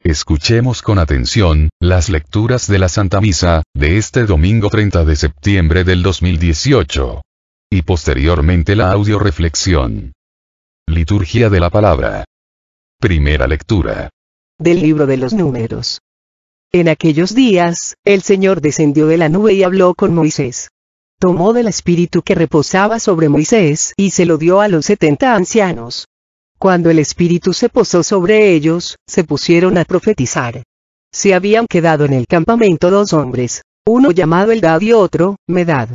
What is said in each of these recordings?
Escuchemos con atención, las lecturas de la Santa Misa, de este domingo 30 de septiembre del 2018. Y posteriormente la audioreflexión. Liturgia de la Palabra. Primera lectura. Del libro de los Números. En aquellos días, el Señor descendió de la nube y habló con Moisés. Tomó del espíritu que reposaba sobre Moisés y se lo dio a los 70 ancianos. Cuando el espíritu se posó sobre ellos, se pusieron a profetizar. Se habían quedado en el campamento 2 hombres, uno llamado Eldad y otro, Medad.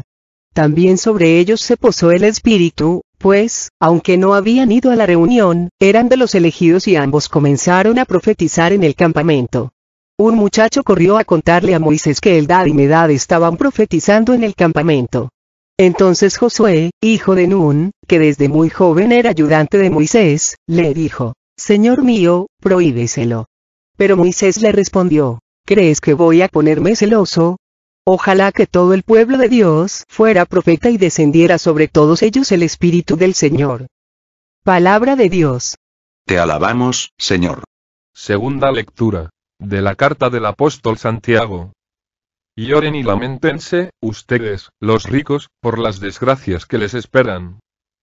También sobre ellos se posó el espíritu, pues, aunque no habían ido a la reunión, eran de los elegidos y ambos comenzaron a profetizar en el campamento. Un muchacho corrió a contarle a Moisés que Eldad y Medad estaban profetizando en el campamento. Entonces Josué, hijo de Nun, que desde muy joven era ayudante de Moisés, le dijo: Señor mío, prohíbeselo. Pero Moisés le respondió: ¿Crees que voy a ponerme celoso? Ojalá que todo el pueblo de Dios fuera profeta y descendiera sobre todos ellos el Espíritu del Señor. Palabra de Dios. Te alabamos, Señor. Segunda lectura de la carta del apóstol Santiago. Lloren y lamentense, ustedes, los ricos, por las desgracias que les esperan.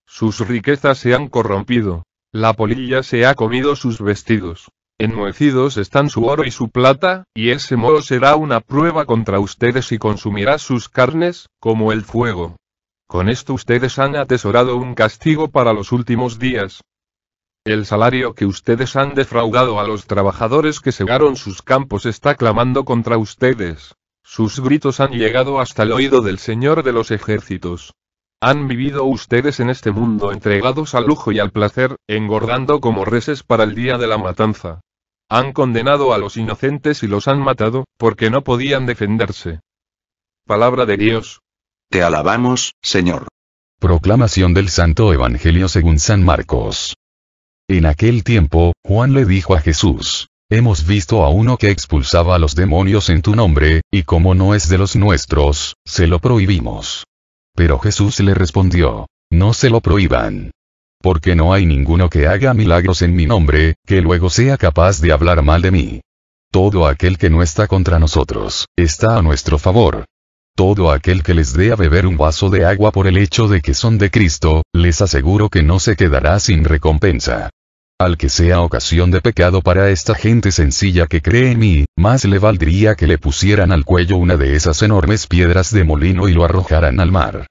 Sus riquezas se han corrompido, la polilla se ha comido sus vestidos. Enmohecidos están su oro y su plata, y ese moho será una prueba contra ustedes y consumirá sus carnes, como el fuego. Con esto ustedes han atesorado un castigo para los últimos días. El salario que ustedes han defraudado a los trabajadores que segaron sus campos está clamando contra ustedes. Sus gritos han llegado hasta el oído del Señor de los ejércitos. Han vivido ustedes en este mundo entregados al lujo y al placer, engordando como reses para el día de la matanza. Han condenado a los inocentes y los han matado, porque no podían defenderse. Palabra de Dios. Te alabamos, Señor. Proclamación del Santo Evangelio según San Marcos. En aquel tiempo, Juan le dijo a Jesús: Hemos visto a uno que expulsaba a los demonios en tu nombre, y como no es de los nuestros, se lo prohibimos. Pero Jesús le respondió: No se lo prohíban. Porque no hay ninguno que haga milagros en mi nombre, que luego sea capaz de hablar mal de mí. Todo aquel que no está contra nosotros, está a nuestro favor. Todo aquel que les dé a beber un vaso de agua por el hecho de que son de Cristo, les aseguro que no se quedará sin recompensa. Al que sea ocasión de pecado para esta gente sencilla que cree en mí, más le valdría que le pusieran al cuello una de esas enormes piedras de molino y lo arrojaran al mar.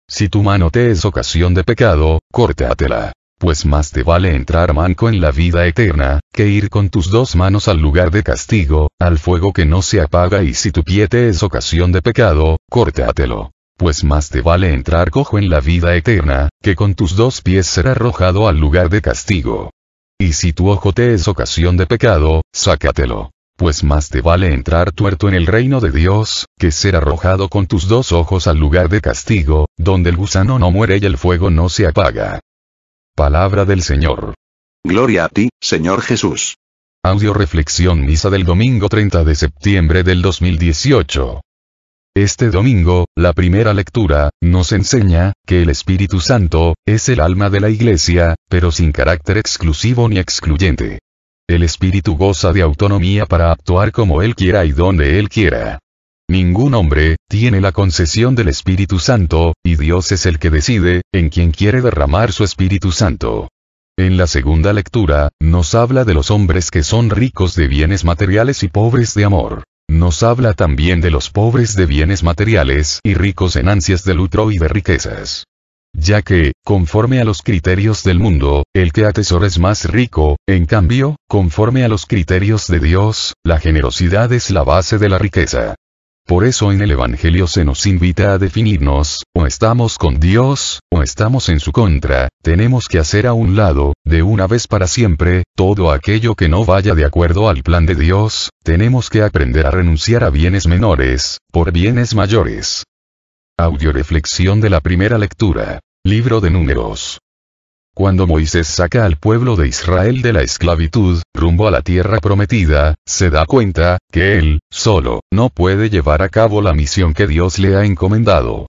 Si tu mano te es ocasión de pecado, córtatela, pues más te vale entrar manco en la vida eterna, que ir con tus 2 manos al lugar de castigo, al fuego que no se apaga. Y si tu pie te es ocasión de pecado, córtatelo, pues más te vale entrar cojo en la vida eterna, que con tus 2 pies ser arrojado al lugar de castigo. Y si tu ojo te es ocasión de pecado, sácatelo, pues más te vale entrar tuerto en el reino de Dios, que ser arrojado con tus 2 ojos al lugar de castigo, donde el gusano no muere y el fuego no se apaga. Palabra del Señor. Gloria a ti, Señor Jesús. Audioreflexión Misa del domingo 30 de septiembre del 2018. Este domingo, la primera lectura, nos enseña, que el Espíritu Santo, es el alma de la Iglesia, pero sin carácter exclusivo ni excluyente. El Espíritu goza de autonomía para actuar como Él quiera y donde Él quiera. Ningún hombre tiene la concesión del Espíritu Santo, y Dios es el que decide, en quien quiere derramar su Espíritu Santo. En la segunda lectura, nos habla de los hombres que son ricos de bienes materiales y pobres de amor. Nos habla también de los pobres de bienes materiales y ricos en ansias de lucro y de riquezas. Ya que, conforme a los criterios del mundo, el que atesora es más rico, en cambio, conforme a los criterios de Dios, la generosidad es la base de la riqueza. Por eso en el Evangelio se nos invita a definirnos: o estamos con Dios, o estamos en su contra. Tenemos que hacer a un lado, de una vez para siempre, todo aquello que no vaya de acuerdo al plan de Dios. Tenemos que aprender a renunciar a bienes menores, por bienes mayores. Audioreflexión de la primera lectura. Libro de Números. Cuando Moisés saca al pueblo de Israel de la esclavitud, rumbo a la tierra prometida, se da cuenta, que él, solo, no puede llevar a cabo la misión que Dios le ha encomendado.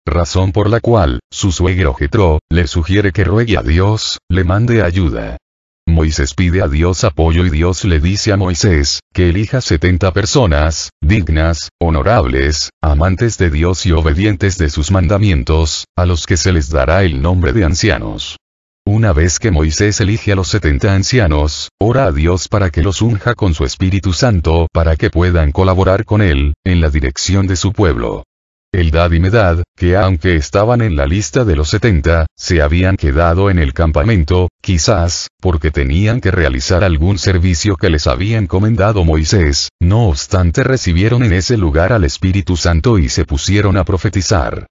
Razón por la cual, su suegro Jetro, le sugiere que ruegue a Dios, le mande ayuda. Moisés pide a Dios apoyo y Dios le dice a Moisés, que elija 70 personas, dignas, honorables, amantes de Dios y obedientes de sus mandamientos, a los que se les dará el nombre de ancianos. Una vez que Moisés elige a los 70 ancianos, ora a Dios para que los unja con su Espíritu Santo para que puedan colaborar con él, en la dirección de su pueblo. Eldad y Medad, que aunque estaban en la lista de los 70, se habían quedado en el campamento, quizás, porque tenían que realizar algún servicio que les había encomendado Moisés, no obstante recibieron en ese lugar al Espíritu Santo y se pusieron a profetizar.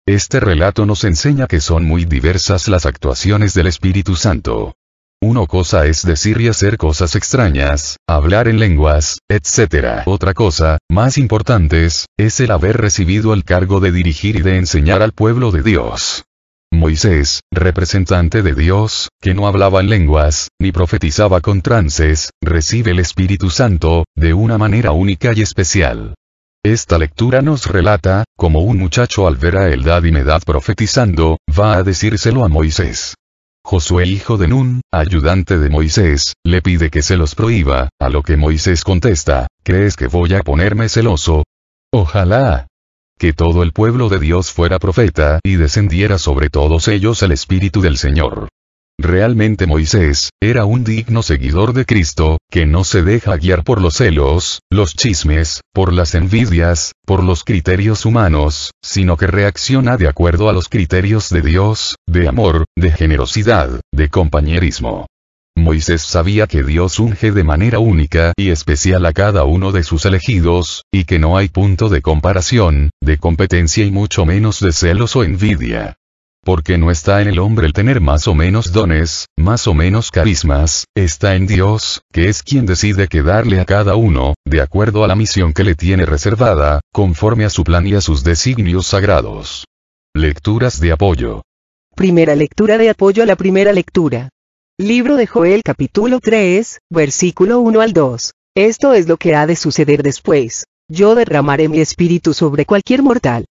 Este relato nos enseña que son muy diversas las actuaciones del Espíritu Santo. Una cosa es decir y hacer cosas extrañas, hablar en lenguas, etc. Otra cosa, más importantes, es el haber recibido el cargo de dirigir y de enseñar al pueblo de Dios. Moisés, representante de Dios, que no hablaba en lenguas, ni profetizaba con trances, recibe el Espíritu Santo, de una manera única y especial. Esta lectura nos relata, como un muchacho al ver a Eldad y Medad profetizando, va a decírselo a Moisés. Josué hijo de Nun, ayudante de Moisés, le pide que se los prohíba, a lo que Moisés contesta, ¿crees que voy a ponerme celoso? Ojalá que todo el pueblo de Dios fuera profeta y descendiera sobre todos ellos el Espíritu del Señor. Realmente Moisés, era un digno seguidor de Cristo, que no se deja guiar por los celos, los chismes, por las envidias, por los criterios humanos, sino que reacciona de acuerdo a los criterios de Dios, de amor, de generosidad, de compañerismo. Moisés sabía que Dios unge de manera única y especial a cada uno de sus elegidos, y que no hay punto de comparación, de competencia y mucho menos de celos o envidia. Porque no está en el hombre el tener más o menos dones, más o menos carismas, está en Dios, que es quien decide qué darle a cada uno, de acuerdo a la misión que le tiene reservada, conforme a su plan y a sus designios sagrados. Lecturas de apoyo. Primera lectura de apoyo a la primera lectura. Libro de Joel capítulo 3, versículo 1 al 2. Esto es lo que ha de suceder después. Yo derramaré mi espíritu sobre cualquier mortal.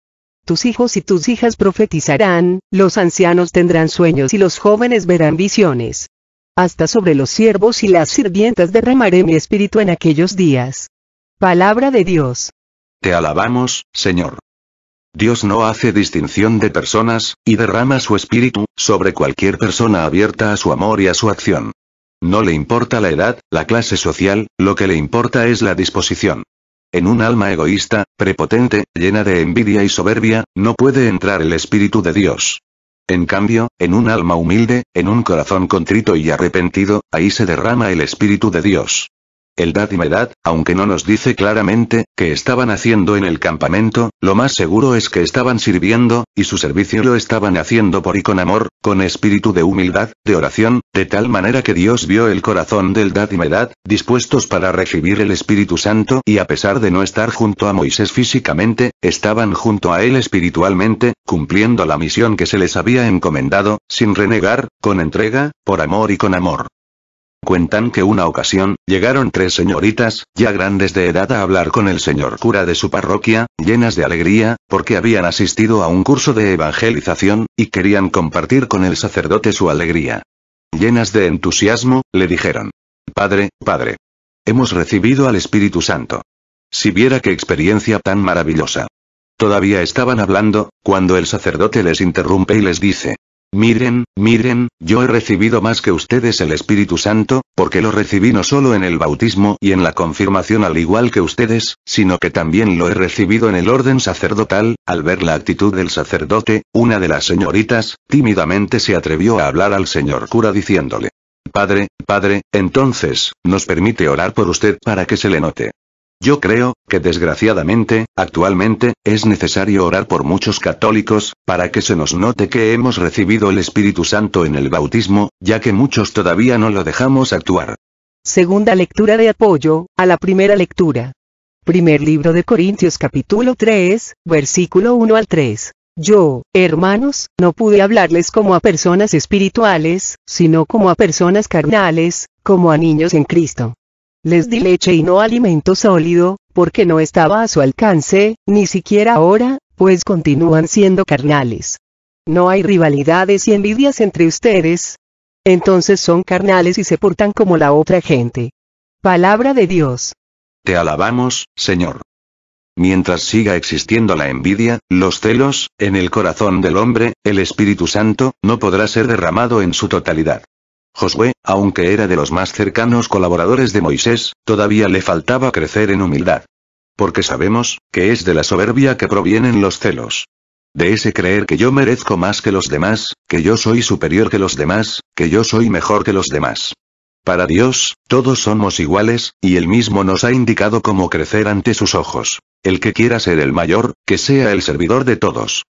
Tus hijos y tus hijas profetizarán, los ancianos tendrán sueños y los jóvenes verán visiones. Hasta sobre los siervos y las sirvientas derramaré mi espíritu en aquellos días. Palabra de Dios. Te alabamos, Señor. Dios no hace distinción de personas, y derrama su espíritu sobre cualquier persona abierta a su amor y a su acción. No le importa la edad, la clase social, lo que le importa es la disposición. En un alma egoísta, prepotente, llena de envidia y soberbia, no puede entrar el Espíritu de Dios. En cambio, en un alma humilde, en un corazón contrito y arrepentido, ahí se derrama el Espíritu de Dios. Eldad y Medad, aunque no nos dice claramente qué estaban haciendo en el campamento, lo más seguro es que estaban sirviendo, y su servicio lo estaban haciendo por y con amor, con espíritu de humildad, de oración, de tal manera que Dios vio el corazón de Eldad y Medad, dispuestos para recibir el Espíritu Santo, y a pesar de no estar junto a Moisés físicamente, estaban junto a él espiritualmente, cumpliendo la misión que se les había encomendado, sin renegar, con entrega, por amor y con amor. Cuentan que una ocasión, llegaron 3 señoritas, ya grandes de edad a hablar con el señor cura de su parroquia, llenas de alegría, porque habían asistido a un curso de evangelización, y querían compartir con el sacerdote su alegría. Llenas de entusiasmo, le dijeron: Padre, Padre, hemos recibido al Espíritu Santo. Si viera qué experiencia tan maravillosa. Todavía estaban hablando, cuando el sacerdote les interrumpe y les dice: Miren, yo he recibido más que ustedes el Espíritu Santo, porque lo recibí no solo en el bautismo y en la confirmación al igual que ustedes, sino que también lo he recibido en el orden sacerdotal. Al ver la actitud del sacerdote, una de las señoritas, tímidamente se atrevió a hablar al señor cura diciéndole: Padre, entonces, ¿nos permite orar por usted para que se le note? Yo creo, que desgraciadamente, actualmente, es necesario orar por muchos católicos, para que se nos note que hemos recibido el Espíritu Santo en el bautismo, ya que muchos todavía no lo dejamos actuar. Segunda lectura de apoyo, a la primera lectura. Primer libro de Corintios capítulo 3, versículo 1 al 3. Yo, hermanos, no pude hablarles como a personas espirituales, sino como a personas carnales, como a niños en Cristo. Les di leche y no alimento sólido, porque no estaba a su alcance, ni siquiera ahora, pues continúan siendo carnales. No hay rivalidades y envidias entre ustedes. Entonces son carnales y se portan como la otra gente. Palabra de Dios. Te alabamos, Señor. Mientras siga existiendo la envidia, los celos, en el corazón del hombre, el Espíritu Santo, no podrá ser derramado en su totalidad. Josué, aunque era de los más cercanos colaboradores de Moisés, todavía le faltaba crecer en humildad. Porque sabemos, que es de la soberbia que provienen los celos. De ese creer que yo merezco más que los demás, que yo soy superior que los demás, que yo soy mejor que los demás. Para Dios, todos somos iguales, y Él mismo nos ha indicado cómo crecer ante sus ojos. El que quiera ser el mayor, que sea el servidor de todos.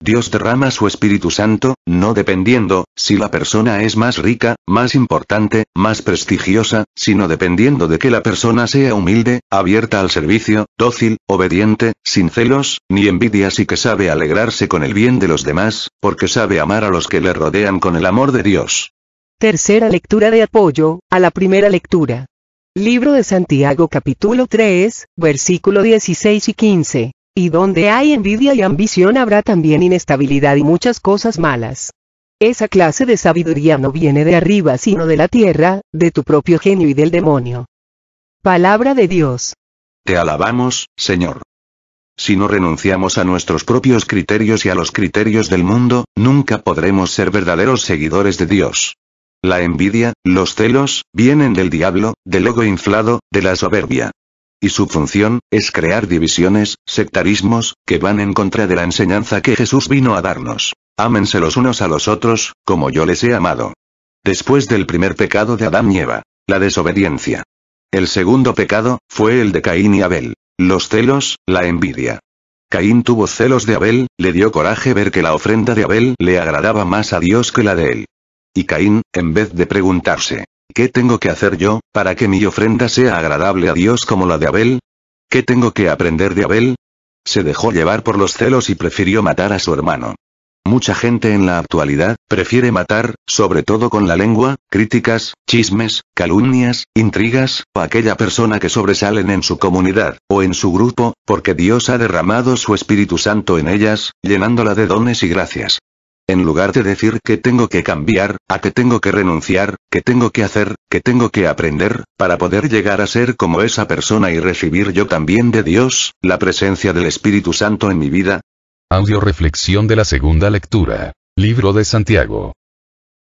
Dios derrama su Espíritu Santo, no dependiendo, si la persona es más rica, más importante, más prestigiosa, sino dependiendo de que la persona sea humilde, abierta al servicio, dócil, obediente, sin celos, ni envidias y que sabe alegrarse con el bien de los demás, porque sabe amar a los que le rodean con el amor de Dios. Tercera lectura de apoyo, a la primera lectura. Libro de Santiago capítulo 3, versículo 16 y 15. Y donde hay envidia y ambición habrá también inestabilidad y muchas cosas malas. Esa clase de sabiduría no viene de arriba sino de la tierra, de tu propio genio y del demonio. Palabra de Dios. Te alabamos, Señor. Si no renunciamos a nuestros propios criterios y a los criterios del mundo, nunca podremos ser verdaderos seguidores de Dios. La envidia, los celos, vienen del diablo, del ego inflado, de la soberbia. Y su función, es crear divisiones, sectarismos, que van en contra de la enseñanza que Jesús vino a darnos. Ámense los unos a los otros, como yo les he amado. Después del primer pecado de Adán y Eva, la desobediencia. El segundo pecado, fue el de Caín y Abel. Los celos, la envidia. Caín tuvo celos de Abel, le dio coraje ver que la ofrenda de Abel le agradaba más a Dios que la de él. Y Caín, en vez de preguntarse, ¿qué tengo que hacer yo, para que mi ofrenda sea agradable a Dios como la de Abel? ¿Qué tengo que aprender de Abel? Se dejó llevar por los celos y prefirió matar a su hermano. Mucha gente en la actualidad, prefiere matar, sobre todo con la lengua, críticas, chismes, calumnias, intrigas, a aquella persona que sobresalen en su comunidad, o en su grupo, porque Dios ha derramado su Espíritu Santo en ellas, llenándola de dones y gracias. En lugar de decir que tengo que cambiar, a que tengo que renunciar, que tengo que hacer, que tengo que aprender, para poder llegar a ser como esa persona y recibir yo también de Dios, la presencia del Espíritu Santo en mi vida. Audio reflexión de la segunda lectura. Libro de Santiago.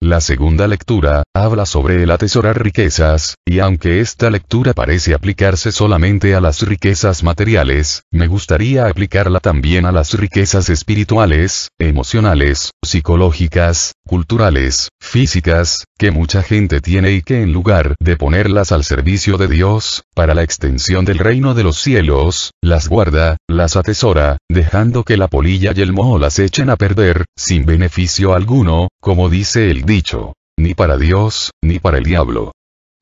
La segunda lectura, habla sobre el atesorar riquezas, y aunque esta lectura parece aplicarse solamente a las riquezas materiales, me gustaría aplicarla también a las riquezas espirituales, emocionales, psicológicas, culturales, físicas, que mucha gente tiene y que en lugar de ponerlas al servicio de Dios, para la extensión del reino de los cielos, las guarda, las atesora, dejando que la polilla y el moho las echen a perder, sin beneficio alguno, como dice el dicho, ni para Dios, ni para el diablo.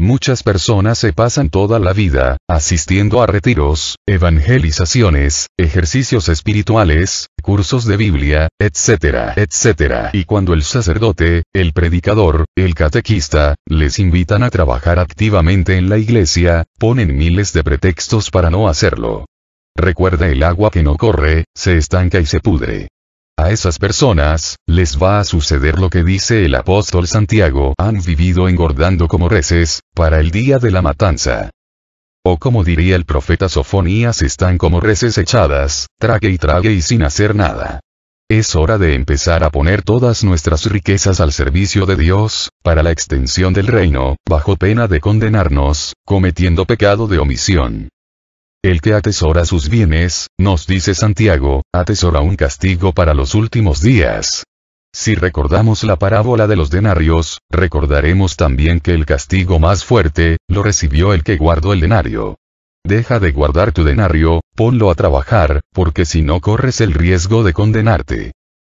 Muchas personas se pasan toda la vida, asistiendo a retiros, evangelizaciones, ejercicios espirituales, cursos de Biblia, etcétera, etcétera. Y cuando el sacerdote, el predicador, el catequista, les invitan a trabajar activamente en la iglesia, ponen miles de pretextos para no hacerlo. Recuerda, el agua que no corre, se estanca y se pudre. A esas personas, les va a suceder lo que dice el apóstol Santiago: han vivido engordando como reses, para el día de la matanza. O como diría el profeta Sofonías, están como reses echadas, trague y sin hacer nada. Es hora de empezar a poner todas nuestras riquezas al servicio de Dios, para la extensión del reino, bajo pena de condenarnos, cometiendo pecado de omisión. El que atesora sus bienes, nos dice Santiago, atesora un castigo para los últimos días. Si recordamos la parábola de los denarios, recordaremos también que el castigo más fuerte, lo recibió el que guardó el denario. Deja de guardar tu denario, ponlo a trabajar, porque si no corres el riesgo de condenarte.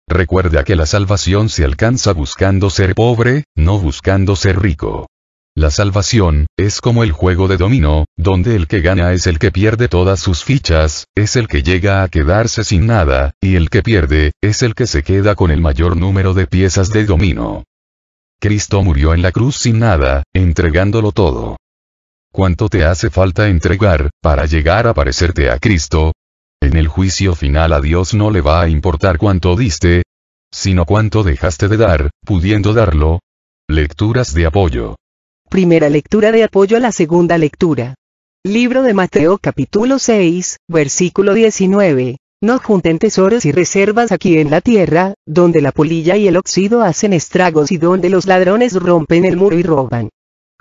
Recuerda que la salvación se alcanza buscando ser pobre, no buscando ser rico. La salvación, es como el juego de dominó, donde el que gana es el que pierde todas sus fichas, es el que llega a quedarse sin nada, y el que pierde, es el que se queda con el mayor número de piezas de dominó. Cristo murió en la cruz sin nada, entregándolo todo. ¿Cuánto te hace falta entregar, para llegar a parecerte a Cristo? En el juicio final a Dios no le va a importar cuánto diste, sino cuánto dejaste de dar, pudiendo darlo. Lecturas de apoyo. Primera lectura de apoyo a la segunda lectura. Libro de Mateo capítulo 6, versículo 19. No junten tesoros y reservas aquí en la tierra, donde la polilla y el óxido hacen estragos y donde los ladrones rompen el muro y roban.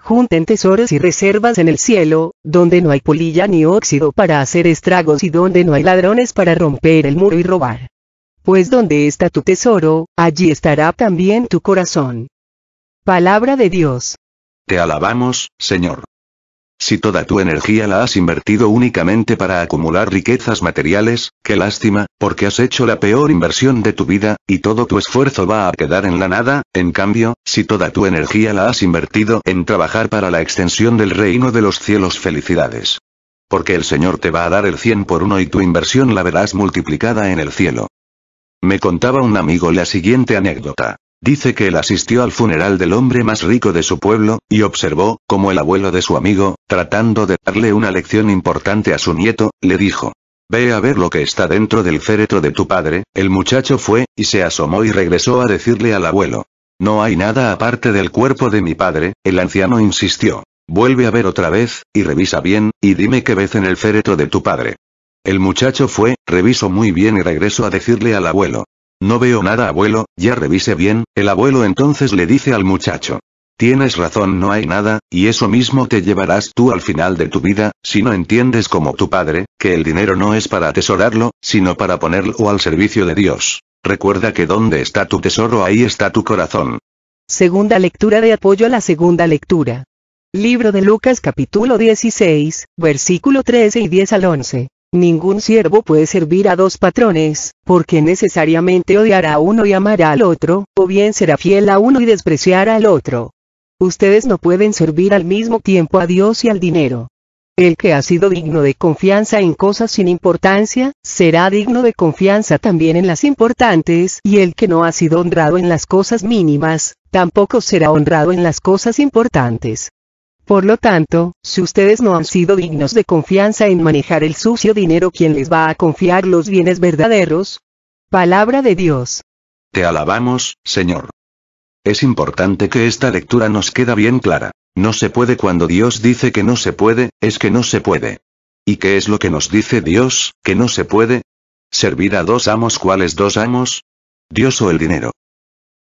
Junten tesoros y reservas en el cielo, donde no hay polilla ni óxido para hacer estragos y donde no hay ladrones para romper el muro y robar. Pues donde está tu tesoro, allí estará también tu corazón. Palabra de Dios. Te alabamos, Señor. Si toda tu energía la has invertido únicamente para acumular riquezas materiales, qué lástima, porque has hecho la peor inversión de tu vida, y todo tu esfuerzo va a quedar en la nada. En cambio, si toda tu energía la has invertido en trabajar para la extensión del reino de los cielos, felicidades. Porque el Señor te va a dar el 100 por 1 y tu inversión la verás multiplicada en el cielo. Me contaba un amigo la siguiente anécdota. Dice que él asistió al funeral del hombre más rico de su pueblo, y observó, como el abuelo de su amigo, tratando de darle una lección importante a su nieto, le dijo: «Ve a ver lo que está dentro del féretro de tu padre». El muchacho fue, y se asomó y regresó a decirle al abuelo: «No hay nada aparte del cuerpo de mi padre». El anciano insistió: «Vuelve a ver otra vez, y revisa bien, y dime qué ves en el féretro de tu padre». El muchacho fue, revisó muy bien y regresó a decirle al abuelo: «No veo nada, abuelo, ya revise bien». El abuelo entonces le dice al muchacho: «Tienes razón, no hay nada, y eso mismo te llevarás tú al final de tu vida, si no entiendes como tu padre, que el dinero no es para atesorarlo, sino para ponerlo al servicio de Dios. Recuerda que donde está tu tesoro, ahí está tu corazón». Segunda lectura de apoyo a la segunda lectura. Libro de Lucas capítulo 16, versículo 13 y 10 al 11. Ningún siervo puede servir a dos patrones, porque necesariamente odiará a uno y amará al otro, o bien será fiel a uno y despreciará al otro. Ustedes no pueden servir al mismo tiempo a Dios y al dinero. El que ha sido digno de confianza en cosas sin importancia, será digno de confianza también en las importantes, y el que no ha sido honrado en las cosas mínimas, tampoco será honrado en las cosas importantes. Por lo tanto, si ustedes no han sido dignos de confianza en manejar el sucio dinero, ¿quién les va a confiar los bienes verdaderos? Palabra de Dios. Te alabamos, Señor. Es importante que esta lectura nos quede bien clara. No se puede. Cuando Dios dice que no se puede, es que no se puede. ¿Y qué es lo que nos dice Dios, que no se puede? Servir a dos amos. ¿Cuáles dos amos? Dios o el dinero.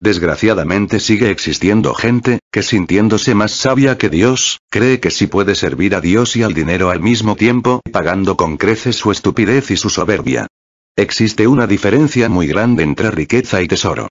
Desgraciadamente sigue existiendo gente, que sintiéndose más sabia que Dios, cree que sí puede servir a Dios y al dinero al mismo tiempo, pagando con creces su estupidez y su soberbia. Existe una diferencia muy grande entre riqueza y tesoro.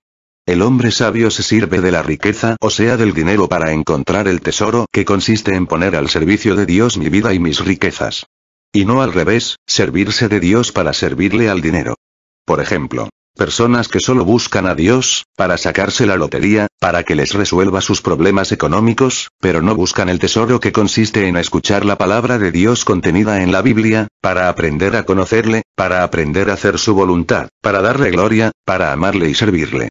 El hombre sabio se sirve de la riqueza, o sea del dinero, para encontrar el tesoro, que consiste en poner al servicio de Dios mi vida y mis riquezas. Y no al revés, servirse de Dios para servirle al dinero. Por ejemplo, personas que solo buscan a Dios, para sacarse la lotería, para que les resuelva sus problemas económicos, pero no buscan el tesoro, que consiste en escuchar la palabra de Dios contenida en la Biblia, para aprender a conocerle, para aprender a hacer su voluntad, para darle gloria, para amarle y servirle.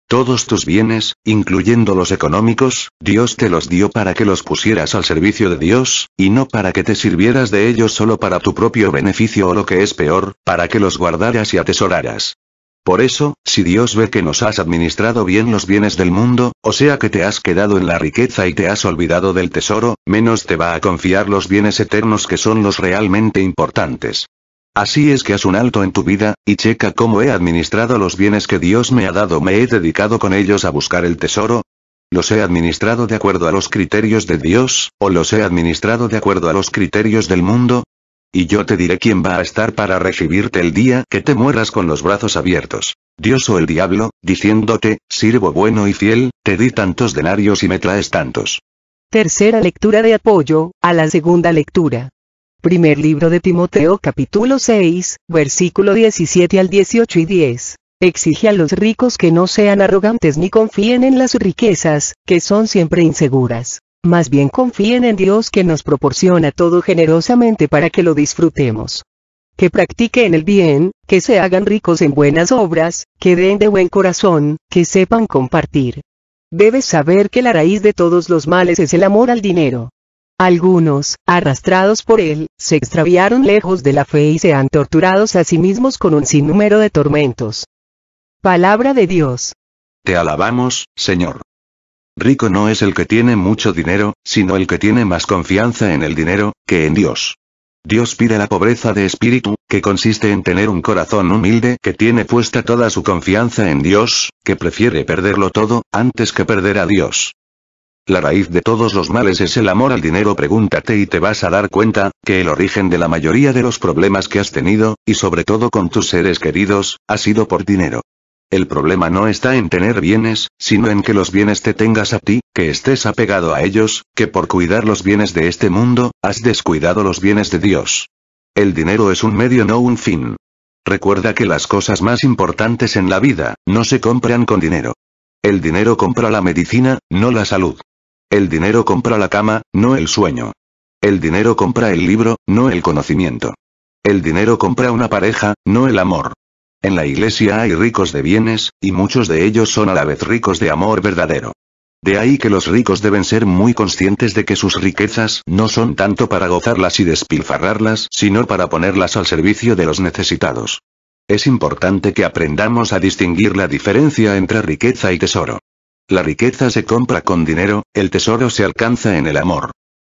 Todos tus bienes, incluyendo los económicos, Dios te los dio para que los pusieras al servicio de Dios, y no para que te sirvieras de ellos solo para tu propio beneficio, o lo que es peor, para que los guardaras y atesoraras. Por eso, si Dios ve que nos has administrado bien los bienes del mundo, o sea que te has quedado en la riqueza y te has olvidado del tesoro, menos te va a confiar los bienes eternos, que son los realmente importantes. Así es que haz un alto en tu vida, y checa cómo he administrado los bienes que Dios me ha dado. ¿Me he dedicado con ellos a buscar el tesoro? ¿Los he administrado de acuerdo a los criterios de Dios, o los he administrado de acuerdo a los criterios del mundo? Y yo te diré quién va a estar para recibirte el día que te mueras con los brazos abiertos. Dios o el diablo, diciéndote: siervo bueno y fiel, te di tantos denarios y me traes tantos. Tercera lectura de apoyo a la segunda lectura. Primer libro de Timoteo capítulo 6, versículo 17 al 18 y 10. Exige a los ricos que no sean arrogantes ni confíen en las riquezas, que son siempre inseguras. Más bien confíen en Dios, que nos proporciona todo generosamente para que lo disfrutemos. Que practiquen el bien, que se hagan ricos en buenas obras, que den de buen corazón, que sepan compartir. Debes saber que la raíz de todos los males es el amor al dinero. Algunos, arrastrados por él, se extraviaron lejos de la fe y se han torturado a sí mismos con un sinnúmero de tormentos. Palabra de Dios. Te alabamos, Señor. Rico no es el que tiene mucho dinero, sino el que tiene más confianza en el dinero, que en Dios. Dios pide la pobreza de espíritu, que consiste en tener un corazón humilde que tiene puesta toda su confianza en Dios, que prefiere perderlo todo, antes que perder a Dios. La raíz de todos los males es el amor al dinero. Pregúntate y te vas a dar cuenta, que el origen de la mayoría de los problemas que has tenido, y sobre todo con tus seres queridos, ha sido por dinero. El problema no está en tener bienes, sino en que los bienes te tengas a ti, que estés apegado a ellos, que por cuidar los bienes de este mundo, has descuidado los bienes de Dios. El dinero es un medio, no un fin. Recuerda que las cosas más importantes en la vida, no se compran con dinero. El dinero compra la medicina, no la salud. El dinero compra la cama, no el sueño. El dinero compra el libro, no el conocimiento. El dinero compra una pareja, no el amor. En la iglesia hay ricos de bienes, y muchos de ellos son a la vez ricos de amor verdadero. De ahí que los ricos deben ser muy conscientes de que sus riquezas no son tanto para gozarlas y despilfarrarlas, sino para ponerlas al servicio de los necesitados. Es importante que aprendamos a distinguir la diferencia entre riqueza y tesoro. La riqueza se compra con dinero, el tesoro se alcanza en el amor.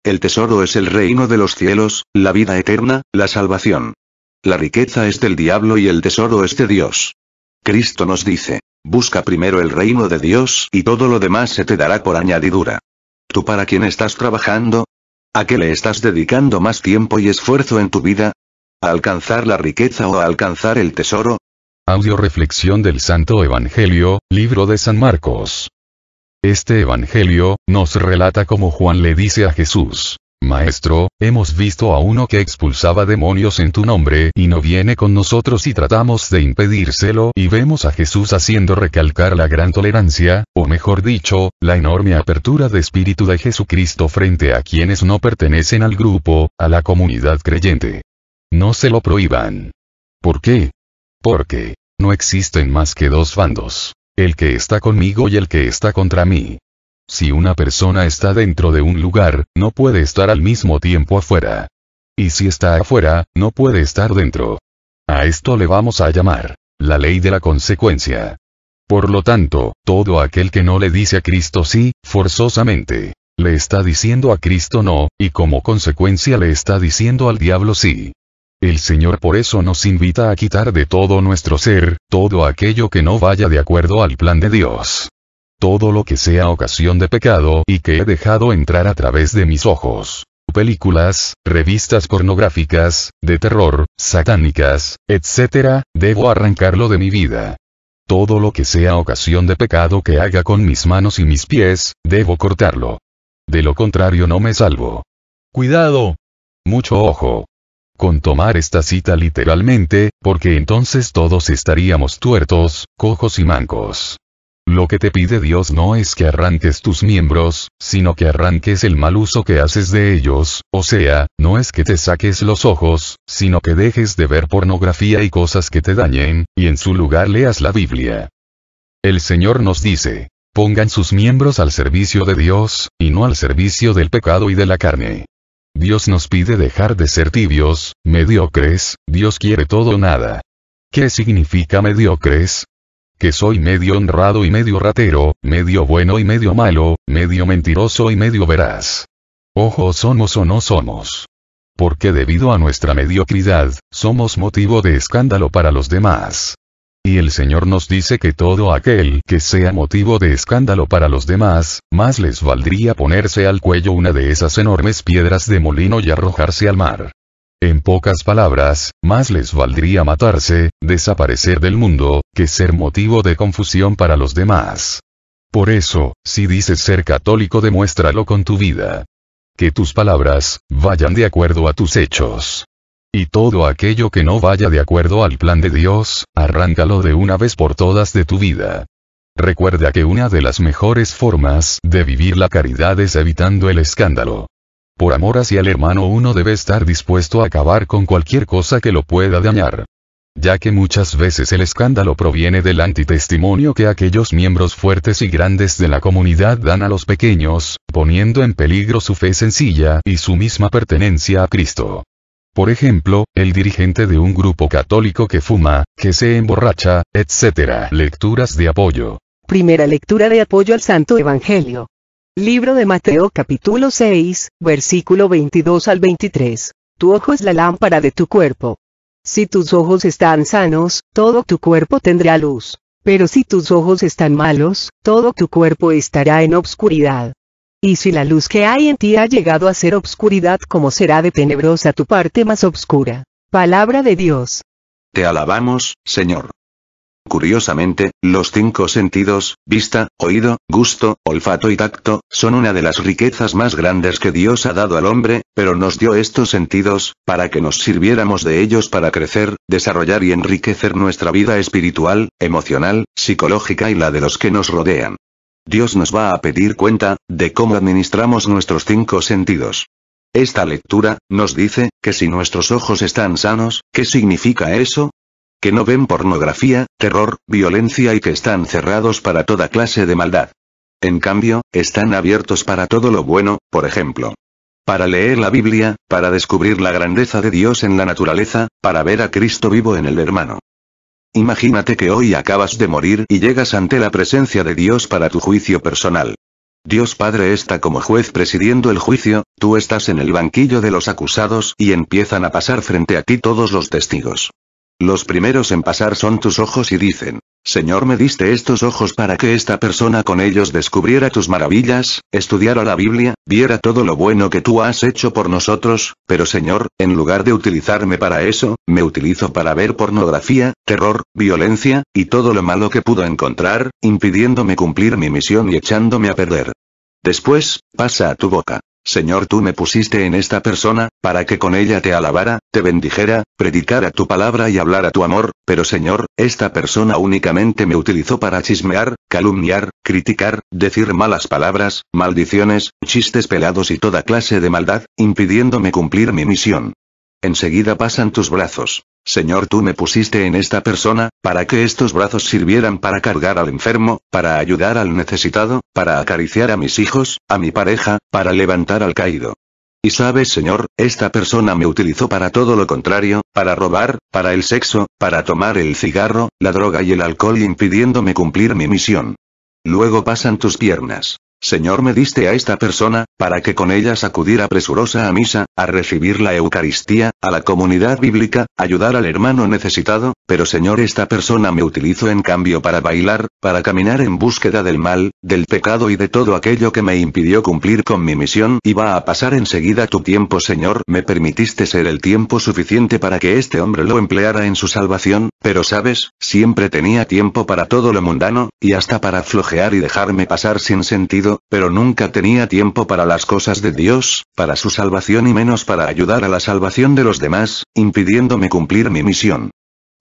El tesoro es el reino de los cielos, la vida eterna, la salvación. La riqueza es del diablo y el tesoro es de Dios. Cristo nos dice, busca primero el reino de Dios y todo lo demás se te dará por añadidura. ¿Tú para quién estás trabajando? ¿A qué le estás dedicando más tiempo y esfuerzo en tu vida? ¿A alcanzar la riqueza o a alcanzar el tesoro? Audio reflexión del Santo Evangelio, libro de San Marcos. Este Evangelio nos relata cómo Juan le dice a Jesús: Maestro, hemos visto a uno que expulsaba demonios en tu nombre y no viene con nosotros y tratamos de impedírselo, y vemos a Jesús haciendo recalcar la gran tolerancia, o mejor dicho, la enorme apertura de espíritu de Jesucristo frente a quienes no pertenecen al grupo, a la comunidad creyente. No se lo prohíban. ¿Por qué? Porque no existen más que dos bandos: el que está conmigo y el que está contra mí. Si una persona está dentro de un lugar, no puede estar al mismo tiempo afuera. Y si está afuera, no puede estar dentro. A esto le vamos a llamar la ley de la consecuencia. Por lo tanto, todo aquel que no le dice a Cristo sí, forzosamente, le está diciendo a Cristo no, y como consecuencia le está diciendo al diablo sí. El Señor por eso nos invita a quitar de todo nuestro ser, todo aquello que no vaya de acuerdo al plan de Dios. Todo lo que sea ocasión de pecado y que he dejado entrar a través de mis ojos. Películas, revistas pornográficas, de terror, satánicas, etc., debo arrancarlo de mi vida. Todo lo que sea ocasión de pecado que haga con mis manos y mis pies, debo cortarlo. De lo contrario no me salvo. Cuidado. Mucho ojo con tomar esta cita literalmente, porque entonces todos estaríamos tuertos, cojos y mancos. Lo que te pide Dios no es que arranques tus miembros, sino que arranques el mal uso que haces de ellos, o sea, no es que te saques los ojos, sino que dejes de ver pornografía y cosas que te dañen, y en su lugar leas la Biblia. El Señor nos dice: pongan sus miembros al servicio de Dios, y no al servicio del pecado y de la carne. Dios nos pide dejar de ser tibios, mediocres. Dios quiere todo o nada. ¿Qué significa mediocres? Que soy medio honrado y medio ratero, medio bueno y medio malo, medio mentiroso y medio veraz. Ojo, somos o no somos. Porque debido a nuestra mediocridad, somos motivo de escándalo para los demás. Y el Señor nos dice que todo aquel que sea motivo de escándalo para los demás, más les valdría ponerse al cuello una de esas enormes piedras de molino y arrojarse al mar. En pocas palabras, más les valdría matarse, desaparecer del mundo, que ser motivo de confusión para los demás. Por eso, si dices ser católico, demuéstralo con tu vida. Que tus palabras vayan de acuerdo a tus hechos. Y todo aquello que no vaya de acuerdo al plan de Dios, arráncalo de una vez por todas de tu vida. Recuerda que una de las mejores formas de vivir la caridad es evitando el escándalo. Por amor hacia el hermano uno debe estar dispuesto a acabar con cualquier cosa que lo pueda dañar. Ya que muchas veces el escándalo proviene del antitestimonio que aquellos miembros fuertes y grandes de la comunidad dan a los pequeños, poniendo en peligro su fe sencilla y su misma pertenencia a Cristo. Por ejemplo, el dirigente de un grupo católico que fuma, que se emborracha, etc. Lecturas de apoyo. Primera lectura de apoyo al Santo Evangelio. Libro de Mateo capítulo 6, versículo 22 al 23. Tu ojo es la lámpara de tu cuerpo. Si tus ojos están sanos, todo tu cuerpo tendrá luz. Pero si tus ojos están malos, todo tu cuerpo estará en obscuridad. Y si la luz que hay en ti ha llegado a ser obscuridad, ¿cómo será de tenebrosa tu parte más obscura? Palabra de Dios. Te alabamos, Señor. Curiosamente, los 5 sentidos, vista, oído, gusto, olfato y tacto, son una de las riquezas más grandes que Dios ha dado al hombre, pero nos dio estos sentidos, para que nos sirviéramos de ellos para crecer, desarrollar y enriquecer nuestra vida espiritual, emocional, psicológica y la de los que nos rodean. Dios nos va a pedir cuenta, de cómo administramos nuestros 5 sentidos. Esta lectura, nos dice, que si nuestros ojos están sanos, ¿qué significa eso? Que no ven pornografía, terror, violencia y que están cerrados para toda clase de maldad. En cambio, están abiertos para todo lo bueno, por ejemplo. Para leer la Biblia, para descubrir la grandeza de Dios en la naturaleza, para ver a Cristo vivo en el hermano. Imagínate que hoy acabas de morir y llegas ante la presencia de Dios para tu juicio personal. Dios Padre está como juez presidiendo el juicio, tú estás en el banquillo de los acusados y empiezan a pasar frente a ti todos los testigos. Los primeros en pasar son tus ojos y dicen, Señor, me diste estos ojos para que esta persona con ellos descubriera tus maravillas, estudiara la Biblia, viera todo lo bueno que tú has hecho por nosotros, pero Señor, en lugar de utilizarme para eso, me utilizo para ver pornografía, terror, violencia, y todo lo malo que pudo encontrar, impidiéndome cumplir mi misión y echándome a perder. Después, pasa a tu boca. Señor, tú me pusiste en esta persona, para que con ella te alabara, te bendijera, predicara tu palabra y hablara tu amor, pero Señor, esta persona únicamente me utilizó para chismear, calumniar, criticar, decir malas palabras, maldiciones, chistes pelados y toda clase de maldad, impidiéndome cumplir mi misión. Enseguida pasan tus brazos. Señor, tú me pusiste en esta persona, para que estos brazos sirvieran para cargar al enfermo, para ayudar al necesitado, para acariciar a mis hijos, a mi pareja, para levantar al caído. Y sabes, Señor, esta persona me utilizó para todo lo contrario, para robar, para el sexo, para tomar el cigarro, la droga y el alcohol impidiéndome cumplir mi misión. Luego pasan tus piernas. Señor, me diste a esta persona, para que con ellas acudiera presurosa a misa, a recibir la Eucaristía, a la comunidad bíblica, ayudar al hermano necesitado, pero Señor, esta persona me utilizó en cambio para bailar, para caminar en búsqueda del mal, del pecado y de todo aquello que me impidió cumplir con mi misión. Y va a pasar enseguida tu tiempo, Señor, me permitiste ser el tiempo suficiente para que este hombre lo empleara en su salvación, pero sabes, siempre tenía tiempo para todo lo mundano, y hasta para flojear y dejarme pasar sin sentido, pero nunca tenía tiempo para las cosas de Dios, para su salvación y menos para ayudar a la salvación de los demás, impidiéndome cumplir mi misión.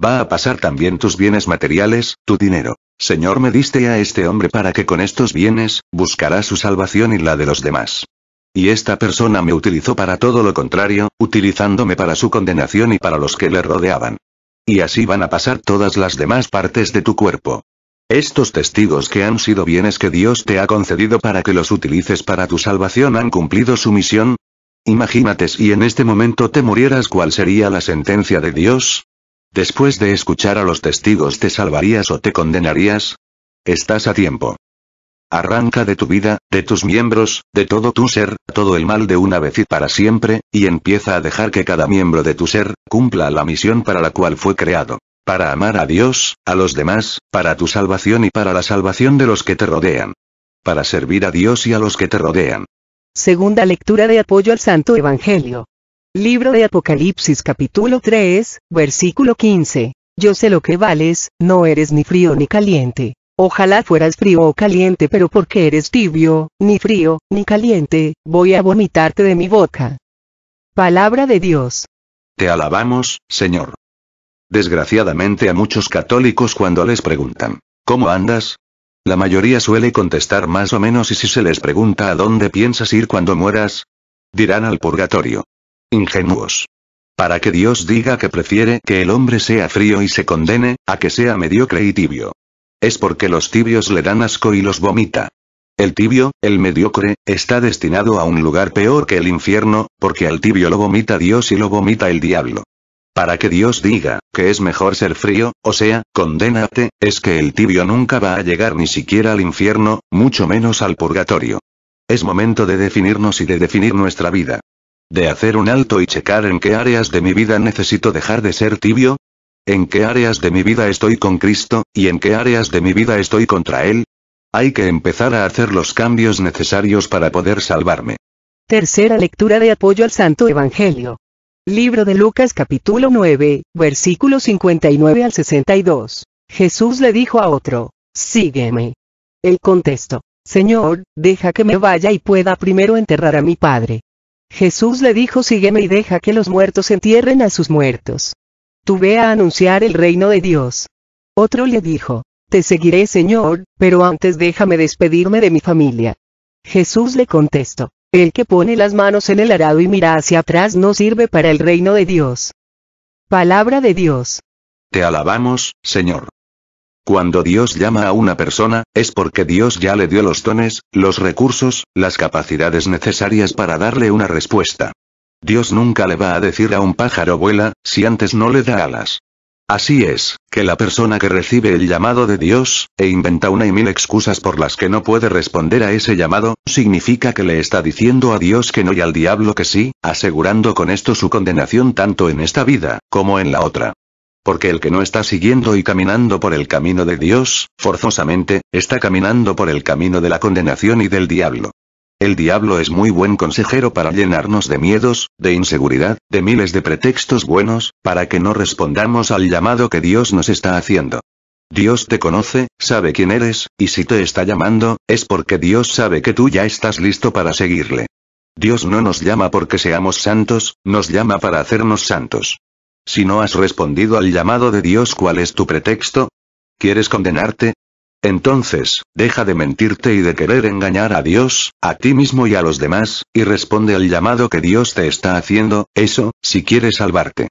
Va a pasar también tus bienes materiales, tu dinero. Señor, me diste a este hombre para que con estos bienes, buscará su salvación y la de los demás. Y esta persona me utilizó para todo lo contrario, utilizándome para su condenación y para los que le rodeaban. Y así van a pasar todas las demás partes de tu cuerpo. Estos testigos que han sido bienes que Dios te ha concedido para que los utilices para tu salvación han cumplido su misión. Imagínate si en este momento te murieras, ¿cuál sería la sentencia de Dios? Después de escuchar a los testigos, ¿te salvarías o te condenarías? Estás a tiempo. Arranca de tu vida, de tus miembros, de todo tu ser, todo el mal de una vez y para siempre, y empieza a dejar que cada miembro de tu ser cumpla la misión para la cual fue creado. Para amar a Dios, a los demás, para tu salvación y para la salvación de los que te rodean. Para servir a Dios y a los que te rodean. Segunda lectura de apoyo al Santo Evangelio. Libro de Apocalipsis capítulo 3, versículo 15. Yo sé lo que vales, no eres ni frío ni caliente. Ojalá fueras frío o caliente, pero porque eres tibio, ni frío, ni caliente, voy a vomitarte de mi boca. Palabra de Dios. Te alabamos, Señor. Desgraciadamente a muchos católicos cuando les preguntan, ¿cómo andas? La mayoría suele contestar más o menos, y si se les pregunta a dónde piensas ir cuando mueras, dirán al purgatorio. Ingenuos. Para que Dios diga que prefiere que el hombre sea frío y se condene, a que sea mediocre y tibio. Es porque los tibios le dan asco y los vomita. El tibio, el mediocre, está destinado a un lugar peor que el infierno, porque al tibio lo vomita Dios y lo vomita el diablo. Para que Dios diga, que es mejor ser frío, o sea, condénate, es que el tibio nunca va a llegar ni siquiera al infierno, mucho menos al purgatorio. Es momento de definirnos y de definir nuestra vida. De hacer un alto y checar en qué áreas de mi vida necesito dejar de ser tibio. ¿En qué áreas de mi vida estoy con Cristo, y en qué áreas de mi vida estoy contra Él? Hay que empezar a hacer los cambios necesarios para poder salvarme. Tercera lectura de apoyo al Santo Evangelio. Libro de Lucas capítulo 9, versículos 59 al 62. Jesús le dijo a otro, sígueme. Él contestó, Señor, deja que me vaya y pueda primero enterrar a mi padre. Jesús le dijo, sígueme y deja que los muertos entierren a sus muertos. Tú ve a anunciar el reino de Dios. Otro le dijo, te seguiré, Señor, pero antes déjame despedirme de mi familia. Jesús le contestó, el que pone las manos en el arado y mira hacia atrás no sirve para el reino de Dios. Palabra de Dios. Te alabamos, Señor. Cuando Dios llama a una persona, es porque Dios ya le dio los dones, los recursos, las capacidades necesarias para darle una respuesta. Dios nunca le va a decir a un pájaro vuela, si antes no le da alas. Así es, que la persona que recibe el llamado de Dios, e inventa una y mil excusas por las que no puede responder a ese llamado, significa que le está diciendo a Dios que no y al diablo que sí, asegurando con esto su condenación tanto en esta vida, como en la otra. Porque el que no está siguiendo y caminando por el camino de Dios, forzosamente, está caminando por el camino de la condenación y del diablo. El diablo es muy buen consejero para llenarnos de miedos, de inseguridad, de miles de pretextos buenos, para que no respondamos al llamado que Dios nos está haciendo. Dios te conoce, sabe quién eres, y si te está llamando, es porque Dios sabe que tú ya estás listo para seguirle. Dios no nos llama porque seamos santos, nos llama para hacernos santos. Si no has respondido al llamado de Dios, ¿cuál es tu pretexto? ¿Quieres condenarte? Entonces, deja de mentirte y de querer engañar a Dios, a ti mismo y a los demás, y responde al llamado que Dios te está haciendo, eso, si quieres salvarte.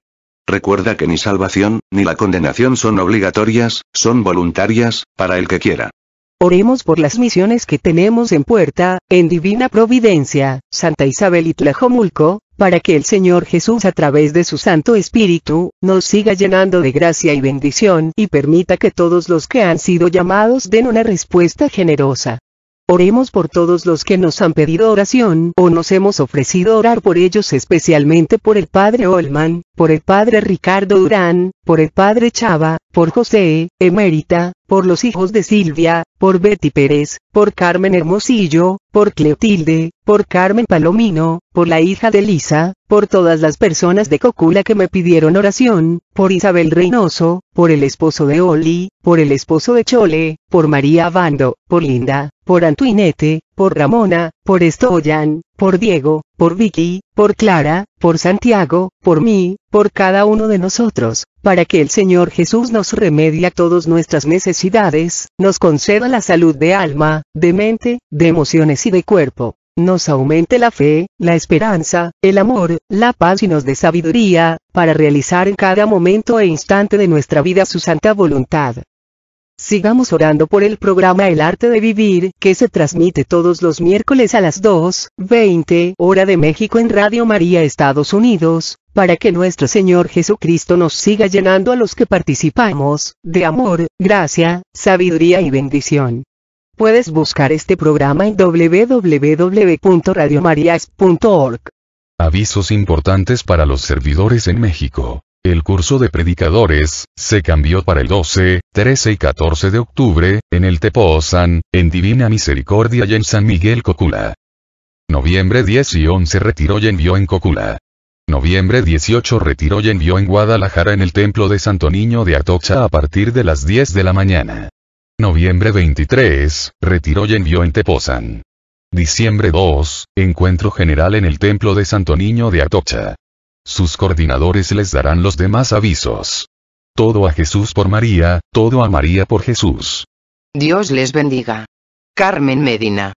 Recuerda que ni salvación, ni la condenación son obligatorias, son voluntarias, para el que quiera. Oremos por las misiones que tenemos en puerta, en Divina Providencia, Santa Isabel y Tlajomulco, para que el Señor Jesús a través de su Santo Espíritu, nos siga llenando de gracia y bendición, y permita que todos los que han sido llamados den una respuesta generosa. Oremos por todos los que nos han pedido oración, o nos hemos ofrecido orar por ellos, especialmente por el Padre Olman, por el Padre Ricardo Durán, por el Padre Chava, por José, Emérita, por los hijos de Silvia, por Betty Pérez, por Carmen Hermosillo, por Cleotilde, por Carmen Palomino, por la hija de Lisa, por todas las personas de Cocula que me pidieron oración, por Isabel Reynoso, por el esposo de Oli, por el esposo de Chole, por María Abando, por Linda, por Antoinette, por Ramona, por Estoyan, por Diego, por Vicky, por Clara, por Santiago, por mí, por cada uno de nosotros, para que el Señor Jesús nos remedie a todas nuestras necesidades, nos conceda la salud de alma, de mente, de emociones y de cuerpo, nos aumente la fe, la esperanza, el amor, la paz y nos dé sabiduría, para realizar en cada momento e instante de nuestra vida su santa voluntad. Sigamos orando por el programa El Arte de Vivir, que se transmite todos los miércoles a las 2:20 hora de México en Radio María Estados Unidos, para que nuestro Señor Jesucristo nos siga llenando a los que participamos, de amor, gracia, sabiduría y bendición. Puedes buscar este programa en www.radiomarias.org. Avisos importantes para los servidores en México. El curso de predicadores se cambió para el 12, 13 y 14 de octubre, en el Tepoztlán, en Divina Misericordia y en San Miguel Cocula. Noviembre 10 y 11 retiro y envío en Cocula. Noviembre 18 retiro y envío en Guadalajara en el Templo de Santo Niño de Atocha a partir de las 10 de la mañana. Noviembre 23, retiro y envío en Tepoztlán. Diciembre 2, encuentro general en el Templo de Santo Niño de Atocha. Sus coordinadores les darán los demás avisos. Todo a Jesús por María, todo a María por Jesús. Dios les bendiga. Carmen Medina.